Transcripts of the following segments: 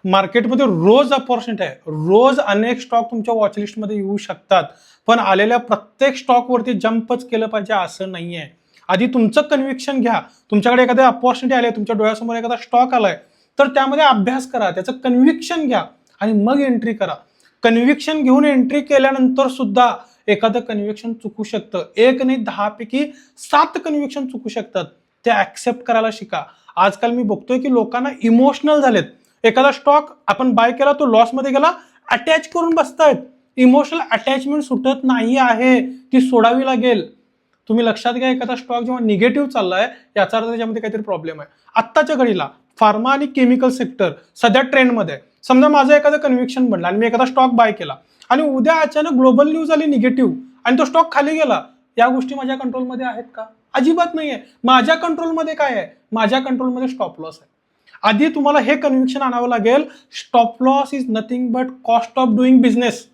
मार्केटमध्ये रोज अपॉर्च्युनिटी आहे, रोज अनेक स्टॉक तुमच्या वॉचलिस्टमध्ये येऊ शकतात, पण आलेल्या प्रत्येक स्टॉकवरती जंपच केलं पाहिजे असं नाहीये. आधी तुमचं कन्व्हिक्शन घ्या. तुमच्याकडे एखादी अपॉर्च्युनिटी आली, तुमच्या डोळ्यासमोर एखादा स्टॉक आलाय, तर त्यामध्ये अभ्यास करा, त्याचं कन्व्हिक्शन घ्या आणि मग एंट्री करा. कन्व्हिक्शन घेऊन एंट्री केल्यानंतर सुद्धा एखादं कन्व्हिक्शन चुकू शकतं. 1 नाही 10 पैकी 7 कन्व्हिक्शन चुकू शकतात. ते ऍक्सेप्ट करायला शिका. आजकाल मी बघतोय की लोकांना इमोशनल झालेत. एखादा स्टॉक आपण बाय केला, तो लॉसमध्ये गेला, अटॅच करून बसतायत. इमोशनल अटॅचमेंट सुटत नाही आहे, ती सोडावी लागेल. तुम्ही लक्षात घ्या, एखादा स्टॉक जेव्हा निगेटिव्ह चाललाय याचा अर्थ त्याच्यामध्ये काहीतरी प्रॉब्लेम आहे. आत्ताच्या घडीला फार्मा आणि केमिकल सेक्टर सध्या ट्रेंडमध्ये आहे. समजा माझं एखादं कन्व्हिक्शन बनलं आणि मी एखादा स्टॉक बाय केला आणि उद्या अचानक ग्लोबल न्यूज आली निगेटिव्ह आणि तो स्टॉक खाली गेला, या गोष्टी माझ्या कंट्रोलमध्ये आहेत का? अजिबात नाहीये. माझ्या कंट्रोलमध्ये काय आहे? माझ्या कंट्रोलमध्ये स्टॉप लॉस आहे. आधी तुम्हाला हे कन्व्हिक्शन आणावं लागेल, stop loss is nothing but cost of doing business.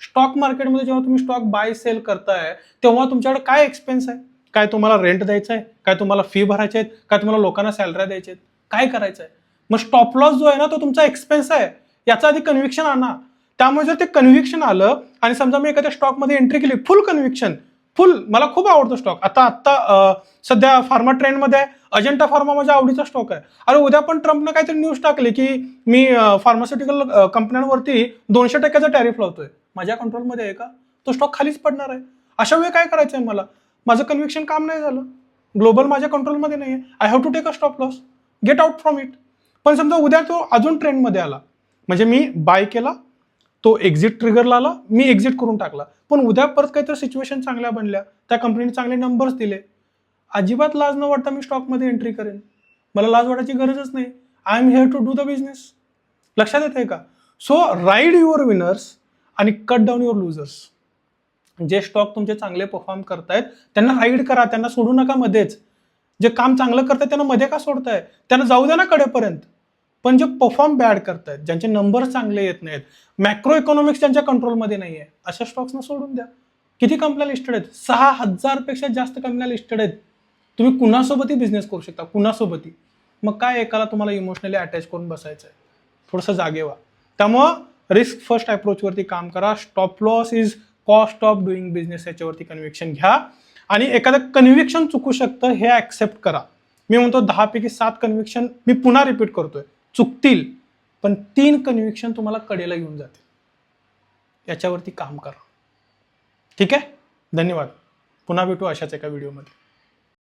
Stock मार्केटमध्ये जेव्हा तुम्ही स्टॉक बाय सेल करताय तेव्हा तुमच्याकडे काय एक्सपेन्स आहे? काय तुम्हाला रेंट द्यायचं आहे? काय तुम्हाला फी भरायचे आहेत? काय तुम्हाला लोकांना सॅलरी द्यायचे आहेत? काय करायचं आहे? मग स्टॉप लॉस जो आहे ना, तो तुमचा एक्सपेन्स आहे. याचा आधी कन्व्हिक्शन आणा. त्यामुळे जर ते कन्व्हिक्शन आलं आणि समजा मी एखाद्या स्टॉकमध्ये एंट्री केली, फुल कन्व्हिक्शन, फुल, मला खूप आवडतो स्टॉक, आता सध्या फार्मा ट्रेंडमध्ये आहे, अजंता फार्मा माझ्या आवडीचा स्टॉक आहे. अरे उद्या पण ट्रम्पनं काहीतरी न्यूज टाकली की मी फार्मास्युटिकल कंपन्यांवरती 200% टॅरिफ लावतोय. माझ्या कंट्रोलमध्ये आहे का? तो स्टॉक खालीच पडणार आहे. अशा वेळी काय करायचंय मला? माझं कन्व्हिक्शन काम नाही झालं, ग्लोबल माझ्या कंट्रोलमध्ये नाहीये, I have to take a stop loss, get out from it. पण समजा उद्या तो अजून ट्रेंडमध्ये आला, म्हणजे मी बाय केला, तो एक्झिट ट्रिगरला आला, मी एक्झिट करून टाकला, पण उद्या परत काहीतरी सिच्युएशन चांगल्या बनल्या, त्या कंपनीने चांगले नंबर्स दिले, अजिबात लाज न वाटता मी स्टॉकमध्ये एंट्री करेन. मला लाज वाटायची गरजच नाही. I am here to do the business. लक्षात येते का? सो राईड युअर विनर्स आणि कट डाऊन युअर लुजर्स. जे स्टॉक तुमचे चांगले परफॉर्म करतायत त्यांना राईड करा, त्यांना सोडू नका मध्येच. जे काम चांगलं करतायत त्यांना मध्ये का सोडताय? त्यांना जाऊ द्या ना कडेपर्यंत. पण जे परफॉर्म बॅड करतायत, ज्यांचे नंबर चांगले येत नाहीत, मॅक्रो इकॉनॉमिक्स ज्यांच्या कंट्रोलमध्ये नाहीये, अशा स्टॉक्सना सोडून द्या. किती कंपन्या लिस्टेड आहेत? 6,000 पेक्षा जास्त कंपन्या लिस्टेड आहेत. तुम्ही कुणासोबतही बिझनेस करू शकता, कुणासोबतही. मग काय एकाला तुम्हाला इमोशनली अटॅच करून बसायचं आहे? थोडंसं जागे व्हा. त्यामुळं रिस्क फर्स्ट अप्रोचवरती काम करा. Stop loss is cost of doing business, याच्यावरती कन्व्हिक्शन घ्या. आणि एखादं कन्व्हिक्शन चुकू शकतं हे ऍक्सेप्ट करा. मी म्हणतो 10 पैकी 7 कन्व्हिक्शन, मी पुन्हा रिपीट करतोय, चुकतील, पण 3 कन्व्हिक्शन तुम्हाला कडेला घेऊन जातील. याच्यावरती काम करा. ठीक आहे? धन्यवाद. पुन्हा भेटू अशाच एका व्हिडिओमध्ये.